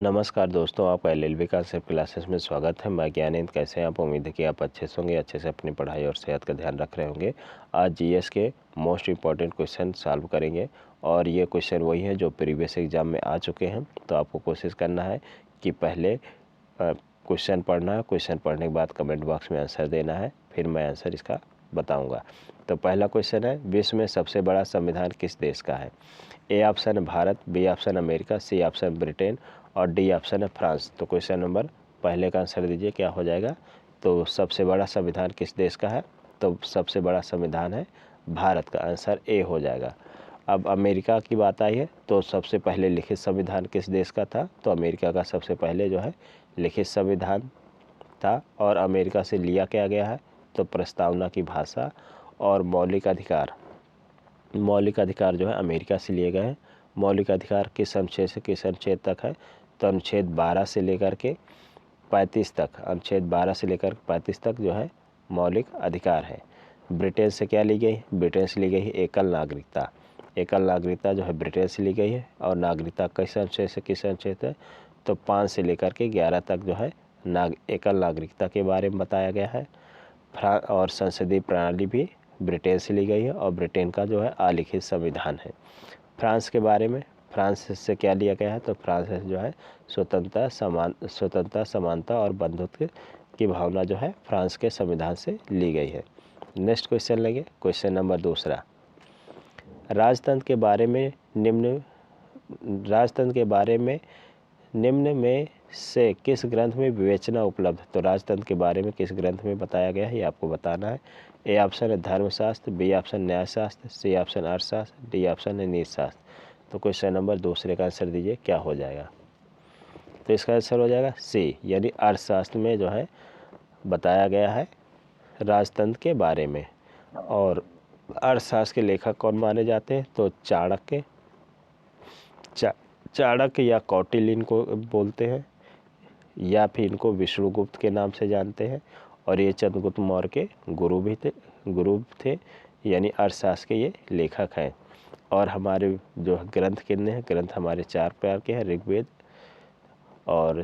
नमस्कार दोस्तों, आपका एलएलबी कॉन्सेप्ट क्लासेस में स्वागत है। मैं ज्ञानेंद्र। कैसे हैं आप? उम्मीद है कि आप अच्छे से होंगे, अच्छे से अपनी पढ़ाई और सेहत का ध्यान रख रहे होंगे। आज जीएस के मोस्ट इम्पॉर्टेंट क्वेश्चन सॉल्व करेंगे और ये क्वेश्चन वही है जो प्रीवियस एग्जाम में आ चुके हैं। तो आपको कोशिश करना है कि पहले क्वेश्चन पढ़ना है, क्वेश्चन पढ़ने के बाद कमेंट बॉक्स में आंसर देना है, फिर मैं आंसर इसका बताऊँगा। तो पहला क्वेश्चन है, विश्व में सबसे बड़ा संविधान किस देश का है? ए ऑप्शन है Bharat, B option America, C option Britain और डी ऑप्शन है फ्रांस। तो क्वेश्चन नंबर पहले का आंसर दीजिए, क्या हो जाएगा? तो सबसे बड़ा संविधान किस देश का है? तो सबसे बड़ा संविधान है भारत का, आंसर ए हो जाएगा। अब अमेरिका की बात आई है तो सबसे पहले लिखित संविधान किस देश का था? तो अमेरिका का सबसे पहले जो है लिखित संविधान था। और अमेरिका से लिया क्या गया है? तो प्रस्तावना की भाषा और मौलिक अधिकार। मौलिक अधिकार जो है अमेरिका से लिए गए हैं। मौलिक अधिकार किस अनुच्छेद से किस अनुच्छेद तक है? तो अनुच्छेद 12 से लेकर के 35 तक, अनुच्छेद 12 से लेकर 35 तक जो है मौलिक अधिकार है। ब्रिटेन से क्या ली गई? ब्रिटेन से ली गई है एकल नागरिकता। एकल नागरिकता जो है ब्रिटेन से ली गई है। और नागरिकता किस अनुच्छेद से किस अनुच्छेद है? तो 5 से लेकर के 11 तक जो है एकल नागरिकता के बारे में बताया गया है। और संसदीय प्रणाली भी ब्रिटेन से ली गई है और ब्रिटेन का जो है अलिखित संविधान है। फ्रांस के बारे में, फ्रांस से क्या लिया गया है? तो फ्रांस से जो है स्वतंत्रता, समानता और बंधुत्व की भावना जो है फ्रांस के संविधान से ली गई है। नेक्स्ट क्वेश्चन लेंगे, क्वेश्चन नंबर दूसरा। राजतंत्र के बारे में निम्न में से किस ग्रंथ में विवेचना उपलब्ध? तो राजतंत्र के बारे में किस ग्रंथ में बताया गया है, ये आपको बताना है। ए ऑप्शन है धर्मशास्त्र, बी ऑप्शन न्यायशास्त्र, सी ऑप्शन अर्थशास्त्र, डी ऑप्शन है नीतिशास्त्र। तो क्वेश्चन नंबर दूसरे का आंसर दीजिए, क्या हो जाएगा? तो इसका आंसर हो जाएगा सी, यानी अर्थशास्त्र में जो है बताया गया है राजतंत्र के बारे में। और अर्थशास्त्र के लेखक कौन माने जाते हैं? तो चाणक्य या कौटिल्य इनको बोलते हैं, या फिर इनको विष्णुगुप्त के नाम से जानते हैं। और ये चंद्रगुप्त मौर्य के गुरु थे, यानी अर्थशास्त्र के ये लेखक हैं। और हमारे जो ग्रंथ कितने हैं? ग्रंथ हमारे 4 प्रकार के हैं, ऋग्वेद और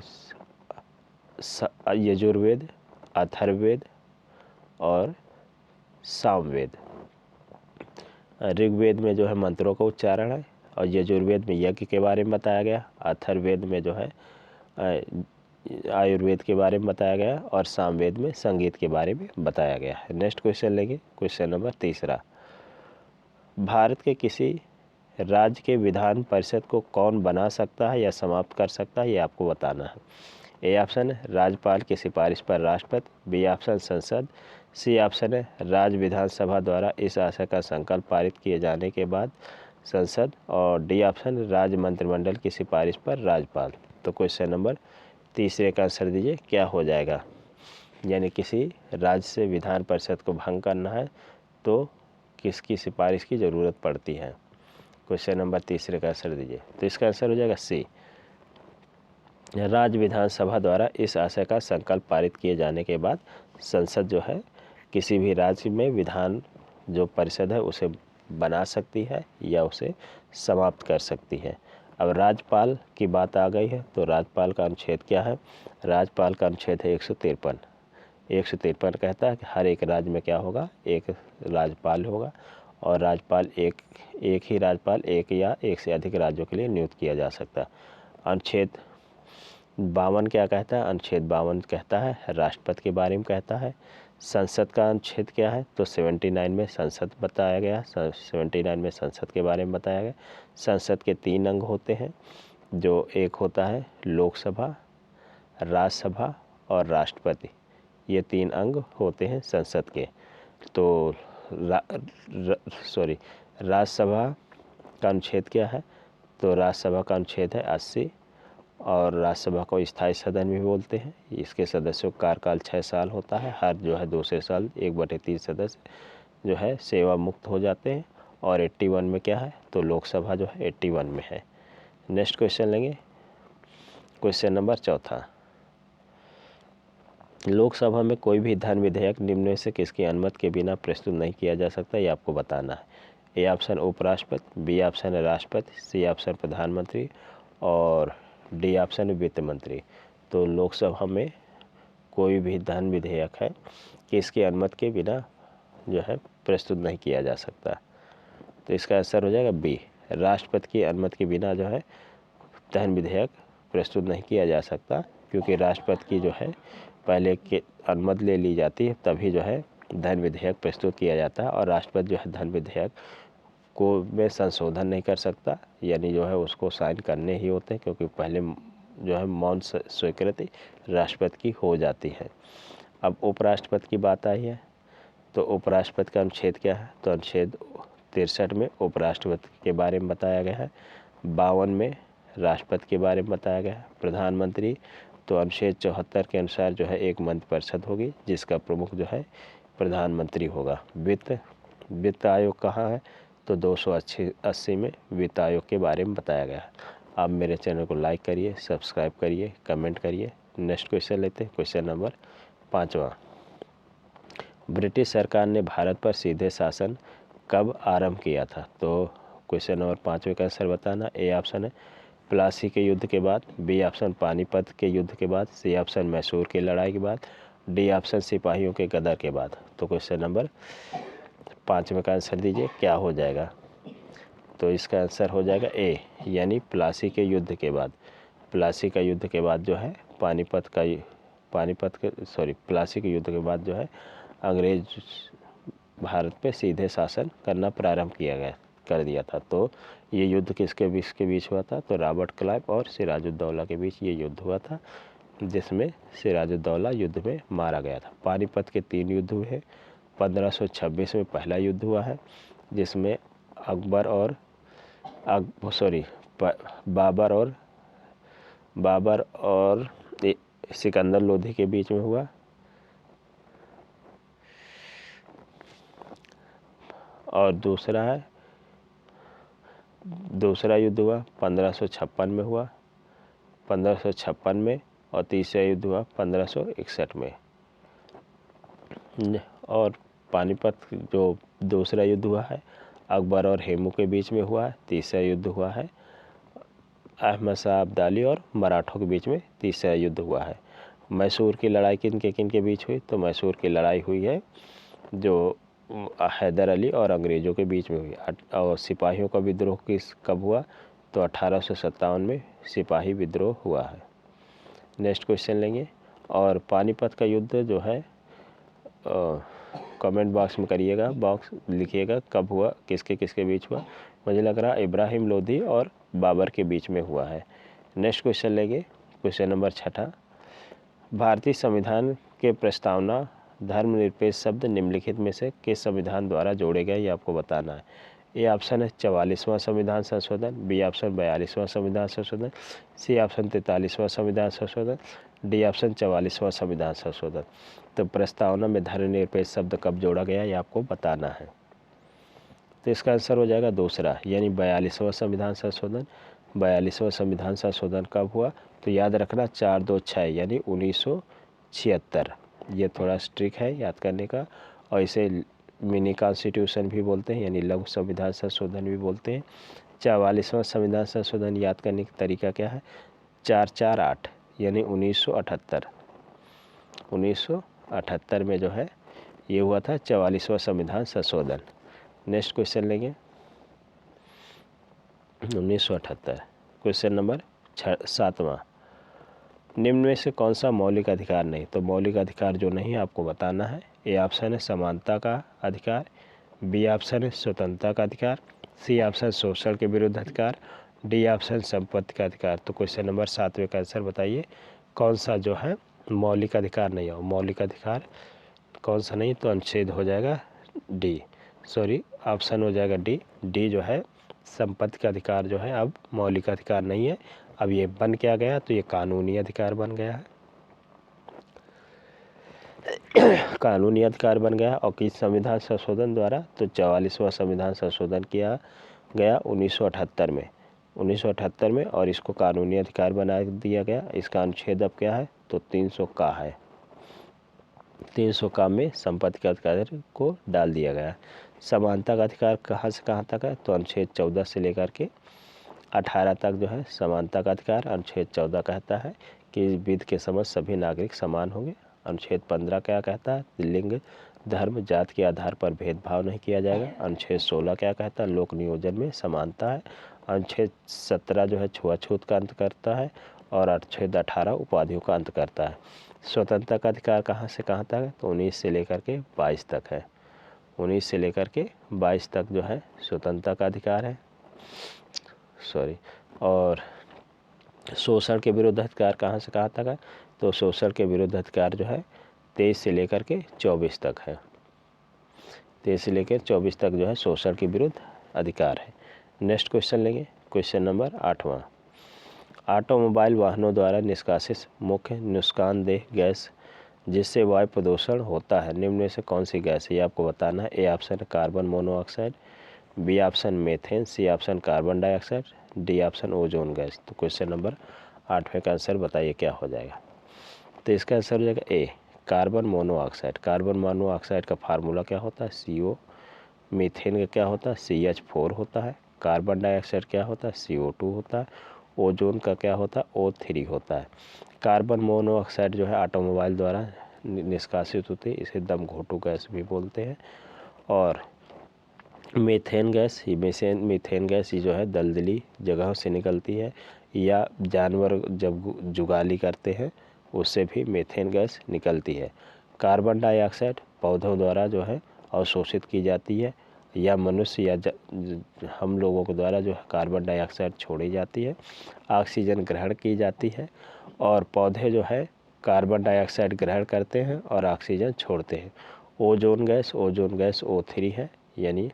यजुर्वेद, अथर्ववेद और सामवेद। ऋग्वेद में जो है मंत्रों का उच्चारण है, और यजुर्वेद में यज्ञ के बारे में बताया गया, अथर्ववेद में जो है आयुर्वेद के बारे में बताया गया, और सामवेद में संगीत के बारे में बताया गया है। नेक्स्ट क्वेश्चन लेंगे, क्वेश्चन नंबर तीसरा। भारत के किसी राज्य के विधान परिषद को कौन बना सकता है या समाप्त कर सकता है, ये आपको बताना है। ए ऑप्शन है राज्यपाल की सिफारिश पर राष्ट्रपति, बी ऑप्शन संसद, सी ऑप्शन है राज्य विधानसभा द्वारा इस आशय का संकल्प पारित किए जाने के बाद संसद, और डी ऑप्शन राज्य मंत्रिमंडल की सिफारिश पर राज्यपाल। तो क्वेश्चन नंबर तीसरे का आंसर दीजिए, क्या हो जाएगा? यानी किसी राज्य से विधान परिषद को भंग करना है तो किसकी सिफारिश की ज़रूरत पड़ती है? क्वेश्चन नंबर तीसरे का आंसर दीजिए। तो इसका आंसर हो जाएगा सी, राज्य विधानसभा द्वारा इस आशय का संकल्प पारित किए जाने के बाद संसद जो है किसी भी राज्य में विधान जो परिषद है उसे बना सकती है या उसे समाप्त कर सकती है। अब राज्यपाल की बात आ गई है, तो राज्यपाल का अनुच्छेद क्या है? राज्यपाल का अनुच्छेद है 153। 153 कहता है कि हर एक राज्य में क्या होगा? एक राज्यपाल होगा, और राज्यपाल एक ही राज्यपाल एक या एक से अधिक राज्यों के लिए नियुक्त किया जा सकता है। अनुच्छेद 52 क्या कहता है? अनुच्छेद 52 कहता है राष्ट्रपति के बारे में कहता है। संसद का अनुच्छेद क्या है? तो 79 में संसद बताया गया, 79 में संसद के बारे में बताया गया। संसद के 3 अंग होते हैं, जो एक होता है लोकसभा, राज्यसभा और राष्ट्रपति। ये 3 अंग होते हैं संसद के। तो राज्यसभा का अनुच्छेद क्या है? तो राज्यसभा का अनुच्छेद है 80, और राज्यसभा को स्थायी सदन भी बोलते हैं। इसके सदस्यों का कार्यकाल 6 साल होता है। हर जो है दूसरे साल 1/3 सदस्य जो है सेवा मुक्त हो जाते हैं। और 81 में क्या है? तो लोकसभा जो है 81 में है। नेक्स्ट क्वेश्चन लेंगे, क्वेश्चन नंबर चौथा। लोकसभा में कोई भी धन विधेयक निम्न में से किसकी अनुमति के बिना प्रस्तुत नहीं किया जा सकता, ये आपको बताना है। ए ऑप्शन उपराष्ट्रपति, बी ऑप्शन राष्ट्रपति, सी ऑप्शन प्रधानमंत्री और डी ऑप्शन है वित्त मंत्री। तो लोकसभा में कोई भी धन विधेयक है कि इसकी अनुमति के बिना जो है प्रस्तुत नहीं किया जा सकता। तो इसका आंसर हो जाएगा बी, राष्ट्रपति की अनुमति के बिना जो है धन विधेयक प्रस्तुत नहीं किया जा सकता, क्योंकि राष्ट्रपति की जो है पहले के अनुमति ले ली जाती है, तभी जो है धन विधेयक प्रस्तुत किया जाता है। और राष्ट्रपति जो है धन विधेयक को में संशोधन नहीं कर सकता, यानी जो है उसको साइन करने ही होते हैं, क्योंकि पहले जो है मौन स्वीकृति राष्ट्रपति की हो जाती है। अब उपराष्ट्रपति की बात आई है, तो उपराष्ट्रपति का अनुच्छेद क्या है? तो अनुच्छेद 63 में उपराष्ट्रपति के बारे में बताया गया है, 52 में राष्ट्रपति के बारे में बताया गया है। प्रधानमंत्री तो अनुच्छेद 74 के अनुसार जो है एक मंत्रिपरिषद होगी, जिसका प्रमुख जो है प्रधानमंत्री होगा। वित्त आयोग कहाँ है? तो 280 में वित्त आयोग के बारे में बताया गया है। आप मेरे चैनल को लाइक करिए, सब्सक्राइब करिए, कमेंट करिए। नेक्स्ट क्वेश्चन लेते हैं, क्वेश्चन नंबर 5वां। ब्रिटिश सरकार ने भारत पर सीधे शासन कब आरंभ किया था? तो क्वेश्चन नंबर 5वें का आंसर बताना। ए ऑप्शन है प्लासी के युद्ध के बाद, बी ऑप्शन पानीपत के युद्ध के बाद, सी ऑप्शन मैसूर की लड़ाई के बाद, डी ऑप्शन सिपाहियों के गदर के बाद। तो क्वेश्चन नंबर 5वें का आंसर दीजिए, क्या हो जाएगा? तो इसका आंसर हो जाएगा ए, यानी प्लासी के युद्ध के बाद। प्लासी का युद्ध के बाद जो है प्लासी के युद्ध के बाद जो है अंग्रेज भारत पे सीधे शासन करना प्रारंभ कर दिया था। तो ये युद्ध किसके बीच हुआ था? तो रॉबर्ट क्लाइव और सिराजुद्दौला के बीच ये युद्ध हुआ था, जिसमें सिराजुद्दौला युद्ध में मारा गया था। पानीपत के 3 युद्ध हुए हैं। 1526 में पहला युद्ध हुआ है, जिसमें बाबर और सिकंदर लोधी के बीच में हुआ। और दूसरा युद्ध हुआ 1556 में हुआ, 1556 में। और तीसरा युद्ध हुआ 1561 में। और पानीपत जो दूसरा युद्ध हुआ है अकबर और हेमू के बीच में हुआ है। तीसरा युद्ध हुआ है अहमद शाह अब्दाली और मराठों के बीच में तीसरा युद्ध हुआ है। मैसूर की लड़ाई किन के बीच हुई? तो मैसूर की लड़ाई हुई है जो हैदर अली और अंग्रेज़ों के बीच में हुई। और सिपाहियों का विद्रोह कब हुआ? तो 1857 में सिपाही विद्रोह हुआ है। नेक्स्ट क्वेश्चन लेंगे। और पानीपत का युद्ध जो है कमेंट बॉक्स में लिखिएगा कब हुआ, किसके बीच हुआ। मुझे लग रहा है इब्राहिम लोधी और बाबर के बीच में हुआ है। नेक्स्ट क्वेश्चन लेंगे, क्वेश्चन नंबर 6। भारतीय संविधान के प्रस्तावना धर्मनिरपेक्ष शब्द निम्नलिखित में से किस संविधान द्वारा जोड़े गए, ये आपको बताना है। ए ऑप्शन है 44वां संविधान संशोधन, बी ऑप्शन 42वां संविधान संशोधन, सी ऑप्शन 43वां संविधान संशोधन, डी ऑप्शन 44वां संविधान संशोधन। तो प्रस्तावना में धर्मनिरपेक्ष शब्द कब जोड़ा गया, ये आपको बताना है। तो इसका आंसर हो जाएगा दूसरा, यानी 42वां संविधान संशोधन। 42वां संविधान संशोधन कब हुआ? तो याद रखना 426 यानी 1976। ये थोड़ा स्ट्रिक है याद करने का, और इसे मिनी कॉन्स्टिट्यूशन भी बोलते हैं, यानी लघु संविधान संशोधन भी बोलते हैं। 44वां संविधान संशोधन याद करने का तरीका क्या है? 448 यानी 1978। 1978 में जो है ये हुआ था 44वां संविधान संशोधन। नेक्स्ट क्वेश्चन लेंगे 1978। क्वेश्चन नंबर 7वां। निम्न में से कौन सा मौलिक अधिकार नहीं? तो मौलिक अधिकार जो नहीं आपको बताना है। ए ऑप्शन है समानता का अधिकार, बी ऑप्शन है स्वतंत्रता का अधिकार, सी ऑप्शन शोषण के विरुद्ध अधिकार, डी ऑप्शन संपत्ति का अधिकार। तो क्वेश्चन नंबर 7वें का आंसर बताइए, कौन सा जो है मौलिक अधिकार नहीं हो। मौलिक अधिकार कौन सा नहीं? तो अनुच्छेद हो जाएगा ऑप्शन हो जाएगा डी जो है संपत्ति का अधिकार जो है अब मौलिक अधिकार नहीं है, अब ये बन क्या गया? तो ये कानूनी अधिकार बन गया है। कानूनी अधिकार बन गया। और किस संविधान संशोधन द्वारा? तो 44वां संविधान संशोधन किया गया 1978 में। 1978 में, और इसको कानूनी अधिकार बना दिया गया। इसका अनुच्छेद अब क्या है? तो 300 का है। 300 का में संपत्ति के अधिकार को डाल दिया गया। समानता का अधिकार कहाँ से कहाँ तक है? तो अनुच्छेद 14 से लेकर के 18 तक जो है समानता का अधिकार। अनुच्छेद 14 कहता है कि विधि के समझ सभी नागरिक समान होंगे। अनुच्छेद 15 क्या कहता है? लिंग, धर्म, जाति के आधार पर भेदभाव नहीं किया जाएगा। अनुच्छेद 16 क्या कहता है? लोक नियोजन में समानता है। अनुच्छेद 17 जो है छुआछूत का अंत करता है और अनुच्छेद 18 उपाधियों का अंत करता है। स्वतंत्रता का अधिकार कहाँ से कहाँ तक है? तो 19 से लेकर के 22 तक है। 19 से लेकर के 22 तक जो है स्वतंत्रता का अधिकार है। और शोषण के विरुद्ध अधिकार कहाँ से कहाँ तक है? तो शोषण के विरुद्ध अधिकार जो है 23 से लेकर के 24 तक है। 23 से लेकर 24 तक जो है शोषण के विरुद्ध अधिकार है। नेक्स्ट क्वेश्चन लेंगे, क्वेश्चन नंबर 8वां। ऑटोमोबाइल वाहनों द्वारा निष्कासित मुख्य नुकसानदेह गैस जिससे वायु प्रदूषण होता है निम्न में से कौन सी गैस है? ये आपको बताना है। ए ऑप्शन है carbon monoxide, B option methane, C option carbon dioxide, D option ozone gas. तो क्वेश्चन नंबर 8वें का आंसर बताइए क्या हो जाएगा? तो इसका आंसर हो जाएगा ए कार्बन मोनोऑक्साइड। कार्बन मोनोऑक्साइड का फार्मूला क्या होता है? CO। मीथेन का क्या होता है? CH4 होता है। कार्बन डाइऑक्साइड क्या होता है? CO2 होता है। ओजोन का क्या होता है? O3 होता है। कार्बन मोनोऑक्साइड जो है ऑटोमोबाइल द्वारा निष्कासित होती है, इसे दम घोटू गैस भी बोलते हैं। और मीथेन गैस ये जो है दलदली जगहों से निकलती है या जानवर जब जुगाली करते हैं उससे भी मीथेन गैस निकलती है। कार्बन डाइऑक्साइड पौधों द्वारा जो है अवशोषित की जाती है या मनुष्य या हम लोगों के द्वारा जो है कार्बन डाइऑक्साइड छोड़ी जाती है। ऑक्सीजन ग्रहण की जाती है और पौधे जो है कार्बन डाइऑक्साइड ग्रहण करते हैं और ऑक्सीजन छोड़ते हैं। ओजोन गैस O3 है, यानी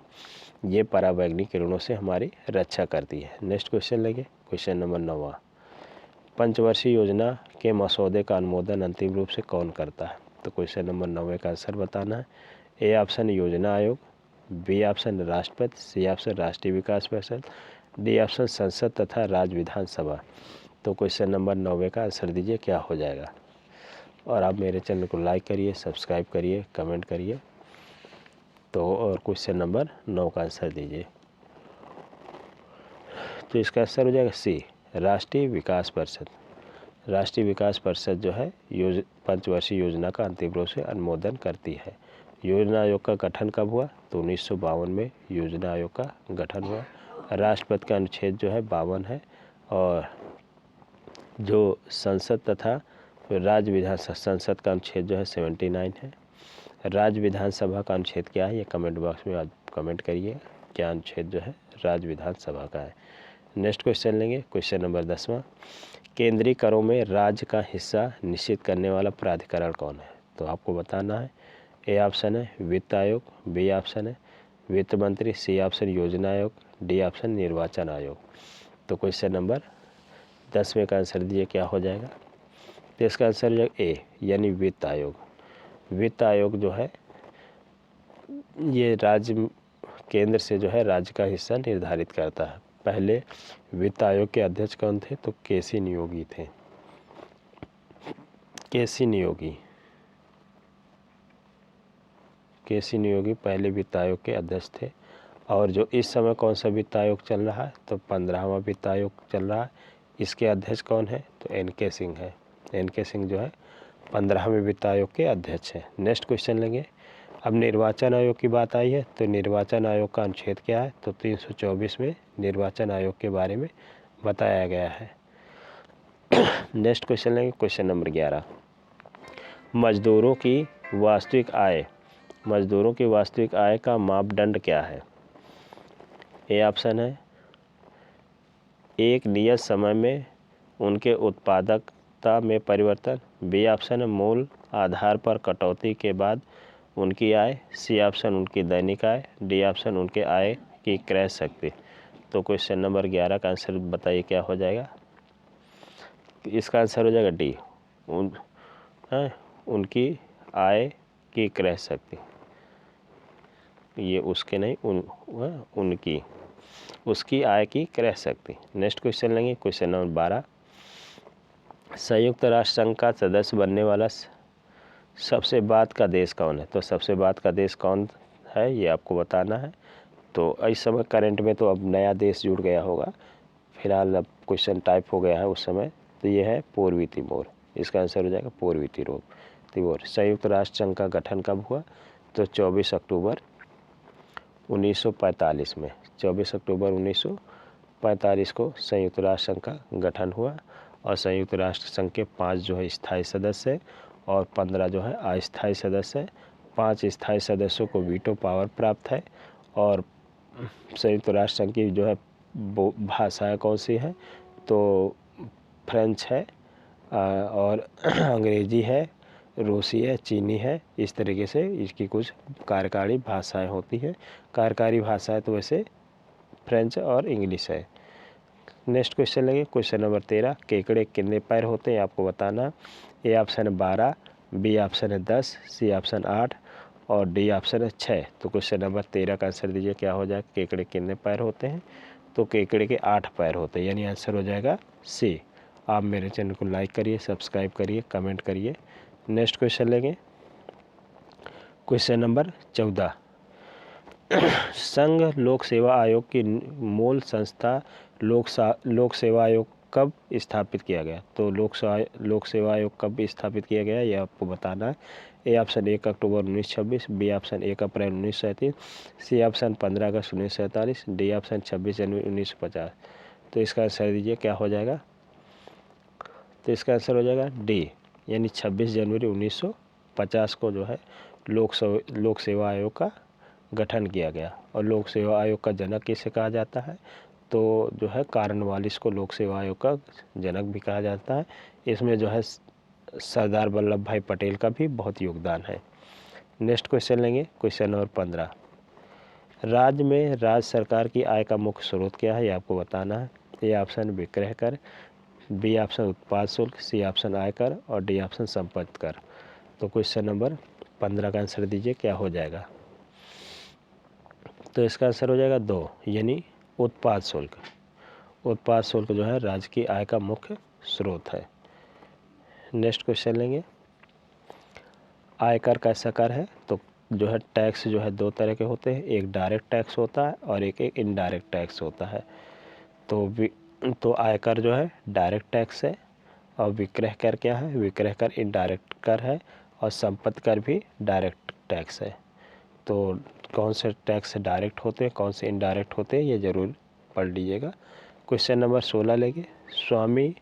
ये पराबैंगनी किरणों से हमारी रक्षा करती है। नेक्स्ट क्वेश्चन लेंगे, क्वेश्चन नंबर 9वां। पंचवर्षीय योजना के मसौदे का अनुमोदन अंतिम रूप से कौन करता है? तो क्वेश्चन नंबर 9 का आंसर बताना है। ए ऑप्शन योजना आयोग, बी ऑप्शन राष्ट्रपति, सी ऑप्शन राष्ट्रीय विकास परिषद, डी ऑप्शन संसद तथा राज्य विधानसभा। तो क्वेश्चन नंबर 9 का आंसर दीजिए क्या हो जाएगा? और आप मेरे चैनल को लाइक करिए, सब्सक्राइब करिए, कमेंट करिए। तो और क्वेश्चन नंबर 9 का आंसर दीजिए। तो इसका आंसर हो जाएगा सी राष्ट्रीय विकास परिषद। राष्ट्रीय विकास परिषद जो है पंचवर्षीय योजना का अंतिम रूप से अनुमोदन करती है। योजना आयोग का गठन कब हुआ? तो 1952 में योजना आयोग का गठन हुआ। राष्ट्रपति का अनुच्छेद जो है 52 है और जो संसद तथा राज्य विधानसभा संसद का अनुच्छेद जो है 79 है। राज्य विधानसभा का अनुच्छेद क्या है? ये कमेंट बॉक्स में आप कमेंट करिए क्या अनुच्छेद जो है राज्य विधानसभा का है। नेक्स्ट क्वेश्चन लेंगे, क्वेश्चन नंबर 10वां। केंद्रीय करों में राज्य का हिस्सा निश्चित करने वाला प्राधिकरण कौन है? तो आपको बताना है। ए ऑप्शन है वित्त आयोग, बी ऑप्शन है वित्त मंत्री, सी ऑप्शन योजना आयोग, डी ऑप्शन निर्वाचन आयोग। तो क्वेश्चन नंबर 10वें का आंसर दिए क्या हो जाएगा? तो इसका आंसर हो जाएगा ए यानी वित्त आयोग। वित्त आयोग जो है ये राज्य केंद्र से जो है राज्य का हिस्सा निर्धारित करता है। पहले वित्त आयोग के अध्यक्ष कौन थे? तो केसी नियोगी थे। केसी नियोगी पहले वित्त आयोग के अध्यक्ष थे। और जो इस समय कौन सा वित्त आयोग चल रहा है? तो 15वां वित्त आयोग चल रहा है। इसके अध्यक्ष कौन है? तो NK सिंह है। NK सिंह जो है 15वें वित्त आयोग के अध्यक्ष हैं। नेक्स्ट क्वेश्चन लेंगे। अब निर्वाचन आयोग की बात आई है तो निर्वाचन आयोग का अनुच्छेद क्या है? तो 324 में निर्वाचन आयोग के बारे में बताया गया है। नेक्स्ट क्वेश्चन लेंगे, क्वेश्चन नंबर 11। मजदूरों की वास्तविक आय का मापदंड क्या है? ए ऑप्शन है एक नियत समय में उनके उत्पादकता में परिवर्तन, बी ऑप्शन है मूल आधार पर कटौती के बाद उनकी आय, सी ऑप्शन उनकी दैनिक आय, डी ऑप्शन उनके आय की क्रय शक्ति। तो क्वेश्चन नंबर 11 का आंसर बताइए क्या हो जाएगा? इसका आंसर हो जाएगा डी उनकी आय की क्रय शक्ति। ये उसके नहीं उनकी उसकी आय की क्रय शक्ति। नेक्स्ट क्वेश्चन लेंगे, क्वेश्चन नंबर 12। संयुक्त राष्ट्र संघ का सदस्य बनने वाला सबसे बाद का देश कौन है? तो सबसे बाद का देश कौन है ये आपको बताना है। तो इस समय करंट में तो अब नया देश जुड़ गया होगा, फिलहाल अब क्वेश्चन टाइप हो गया है उस समय, तो ये है पूर्वी तिमोर। इसका आंसर हो जाएगा पूर्वी तिमोर। संयुक्त राष्ट्र संघ का गठन कब हुआ? तो 24 अक्टूबर 1945 में। 24 अक्टूबर 1945 को संयुक्त राष्ट्र संघ का गठन हुआ। और संयुक्त राष्ट्र संघ के 5 जो है स्थायी सदस्य है और 15 जो है अस्थायी सदस्य है। 5 स्थायी सदस्यों को वीटो पावर प्राप्त है। और संयुक्त राष्ट्र संघ की जो है भाषाएं कौन सी है? तो फ्रेंच है और अंग्रेजी है, रूसी है, चीनी है। इस तरीके से इसकी कुछ कार्यकारी भाषाएं होती हैं। कार्यकारी भाषाएं तो वैसे फ्रेंच और इंग्लिश है। नेक्स्ट क्वेश्चन लेंगे, क्वेश्चन नंबर 13। केकड़े कितने पैर होते हैं आपको बताना। ए ऑप्शन है 12, बी ऑप्शन है 10, सी ऑप्शन 8 और डी ऑप्शन है 6। तो क्वेश्चन नंबर 13 का आंसर दीजिए, क्या हो जाएगा? केकड़े कितने पैर होते हैं? तो केकड़े के 8 पैर होते हैं, यानी आंसर हो जाएगा सी। आप मेरे चैनल को लाइक करिए, सब्सक्राइब करिए, कमेंट करिए। नेक्स्ट क्वेश्चन लेंगे, क्वेश्चन नंबर 14। संघ लोक सेवा आयोग की मूल संस्था लोक सेवा आयोग कब स्थापित किया गया? तो लोक सेवा आयोग कब स्थापित किया गया ये आपको बताना है। ए ऑप्शन 1 अक्टूबर 1926, बी ऑप्शन 1 अप्रैल 1937, सी ऑप्शन 15 अगस्त 1947, डी ऑप्शन 26 जनवरी 1950। तो इसका आंसर दीजिए, क्या हो जाएगा? तो इसका आंसर हो जाएगा डी, यानी 26 जनवरी 1950 को जो है लोक सेवा आयोग का गठन किया गया। और लोक सेवा आयोग का जनक किसे कहा जाता है? तो जो है कार्नवालिस को लोक सेवा आयोग का जनक भी कहा जाता है। इसमें जो है सरदार वल्लभ भाई पटेल का भी बहुत योगदान है। नेक्स्ट क्वेश्चन लेंगे, क्वेश्चन नंबर 15। राज्य में राज्य सरकार की आय का मुख्य स्रोत क्या है ये आपको बताना है। ए ऑप्शन विक्रय कर, बी ऑप्शन उत्पाद शुल्क, सी ऑप्शन आयकर और डी ऑप्शन संपत्ति कर। तो क्वेश्चन नंबर 15 का आंसर दीजिए, क्या हो जाएगा? तो इसका आंसर हो जाएगा 2, यानी उत्पाद शुल्क। उत्पाद शुल्क जो है राज्य की आय का मुख्य स्रोत है। नेक्स्ट क्वेश्चन लेंगे, आयकर कैसा कर है? तो जो है टैक्स जो है 2 तरह के होते हैं, एक डायरेक्ट टैक्स होता है और एक इनडायरेक्ट टैक्स होता है। तो आयकर जो है डायरेक्ट टैक्स है और विक्रय कर क्या है? विक्रय कर इनडायरेक्ट कर है और संपत्ति कर भी डायरेक्ट टैक्स है। तो कौन से टैक्स डायरेक्ट होते हैं, कौन से इनडायरेक्ट होते हैं, ये ज़रूर पढ़ लीजिएगा। क्वेश्चन नंबर 16 लेंगे, स्वामी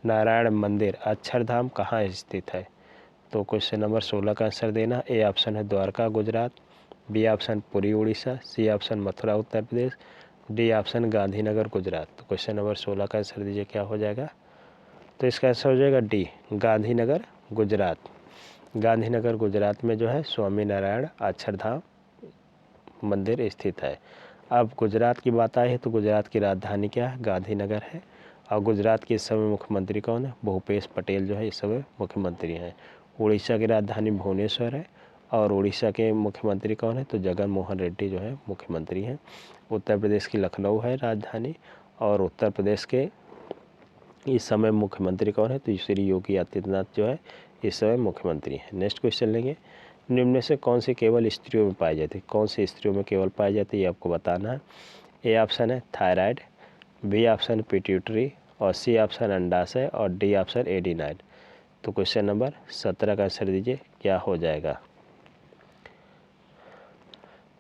नारायण मंदिर अक्षरधाम कहाँ स्थित है? तो क्वेश्चन नंबर 16 का आंसर देना। ए ऑप्शन है Dwarka Gujarat, B option Puri Orissa, C option Mathura Uttar Pradesh, D option Gandhinagar Gujarat. तो क्वेश्चन नंबर 16 का आंसर दीजिए, क्या हो जाएगा? तो इसका आंसर हो जाएगा डी, गांधीनगर गुजरात। गांधीनगर गुजरात में जो है स्वामी नारायण अक्षरधाम मंदिर स्थित है। अब गुजरात की बात आई है तो गुजरात की राजधानी क्या है? गांधीनगर है। और गुजरात के इस समय मुख्यमंत्री कौन है? भूपेश पटेल जो है इस समय मुख्यमंत्री हैं। उड़ीसा की राजधानी भुवनेश्वर है और उड़ीसा के मुख्यमंत्री कौन है? तो जगन मोहन रेड्डी जो है मुख्यमंत्री हैं। उत्तर प्रदेश की लखनऊ है राजधानी और उत्तर प्रदेश के इस समय मुख्यमंत्री कौन है? तो श्री योगी आदित्यनाथ जो है इस समय मुख्यमंत्री हैं। नेक्स्ट क्वेश्चन लेंगे, निम्न से कौन सी केवल स्त्रियों में पाई जाती है? कौन सी स्त्रियों में केवल पाई जाती है ये आपको बताना है। ए ऑप्शन है थायराइड, बी ऑप्शन पिट्यूटरी और सी ऑप्शन अंडाशय और डी ऑप्शन एडिनाइड। तो क्वेश्चन नंबर 17 का आंसर दीजिए, क्या हो जाएगा?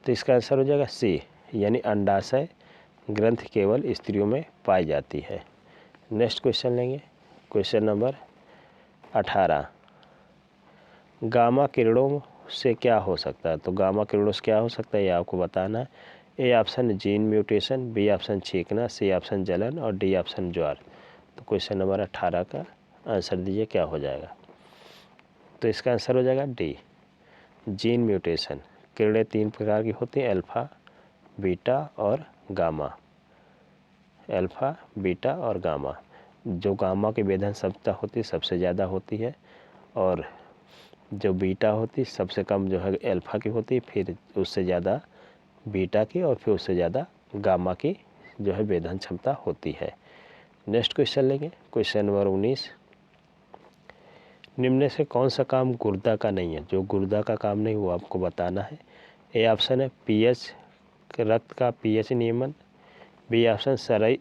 तो इसका आंसर हो जाएगा सी, यानी अंडाशय ग्रंथि केवल स्त्रियों में पाई जाती है। नेक्स्ट क्वेश्चन लेंगे, क्वेश्चन नंबर 18। गामा किरणों से क्या हो सकता है? तो गामा किरणों से क्या हो सकता है ये आपको बताना है। A option gene mutation, B option छींकना, सी ऑप्शन जलन और डी ऑप्शन ज्वार। तो क्वेश्चन नंबर 18 का आंसर दीजिए, क्या हो जाएगा? तो इसका आंसर हो जाएगा डी, जीन म्यूटेशन। किरणें 3 प्रकार की होती हैं, अल्फ़ा, बीटा और गामा। अल्फ़ा, बीटा और गामा। जो गामा की वेधन क्षमता होती है सबसे ज़्यादा होती है और जो बीटा होती सबसे कम जो है अल्फ़ा की होती है, फिर उससे ज़्यादा बीटा की और फिर उससे ज़्यादा गामा की जो है वेधन क्षमता होती है। नेक्स्ट क्वेश्चन लेंगे, क्वेश्चन नंबर 19। निम्न से कौन सा काम गुर्दा का नहीं है? जो गुर्दा का काम नहीं वो आपको बताना है। ए ऑप्शन है पीएच, रक्त का पीएच नियमन, बी ऑप्शन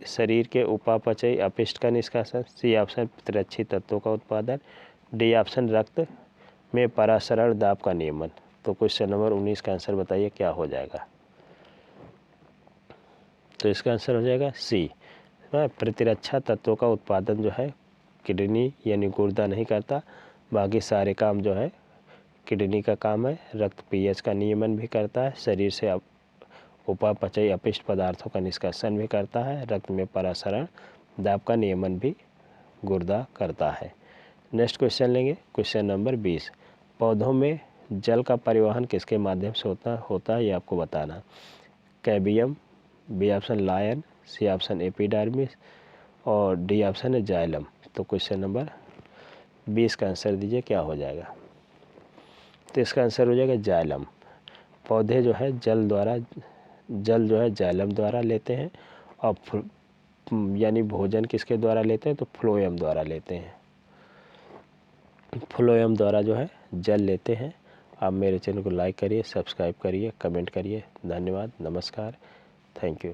शरीर के उपापचयी अपशिष्ट का निष्कासन, सी ऑप्शन प्रतिरक्षी तत्वों का उत्पादन, डी ऑप्शन रक्त में परासरण दाब का नियमन। तो क्वेश्चन नंबर 19 का आंसर बताइए क्या हो जाएगा। तो इसका आंसर हो जाएगा सी, प्रतिरक्षा तत्वों का उत्पादन जो है किडनी यानी गुर्दा नहीं करता, बाकी सारे काम जो है किडनी का काम है। रक्त पीएच का नियमन भी करता है, शरीर से उपापचयी अपशिष्ट पदार्थों का निष्कासन भी करता है, रक्त में परासरण दाब का नियमन भी गुर्दा करता है। नेक्स्ट क्वेश्चन लेंगे, क्वेश्चन नंबर 20। पौधों में जल का परिवहन किसके माध्यम से होता है ये आपको बताना। Cambium, B option lion, C option epidermis और डी ऑप्शन है जाइलम। तो क्वेश्चन नंबर 20 का आंसर दीजिए क्या हो जाएगा। तो इसका आंसर हो जाएगा जाइलम। पौधे जो है जल जो है जाइलम द्वारा लेते हैं और यानी भोजन किसके द्वारा लेते हैं तो फ्लोएम द्वारा लेते हैं। फ्लोएम द्वारा जो है जल लेते हैं। आप मेरे चैनल को लाइक करिए, सब्सक्राइब करिए, कमेंट करिए। धन्यवाद, नमस्कार, थैंक यू।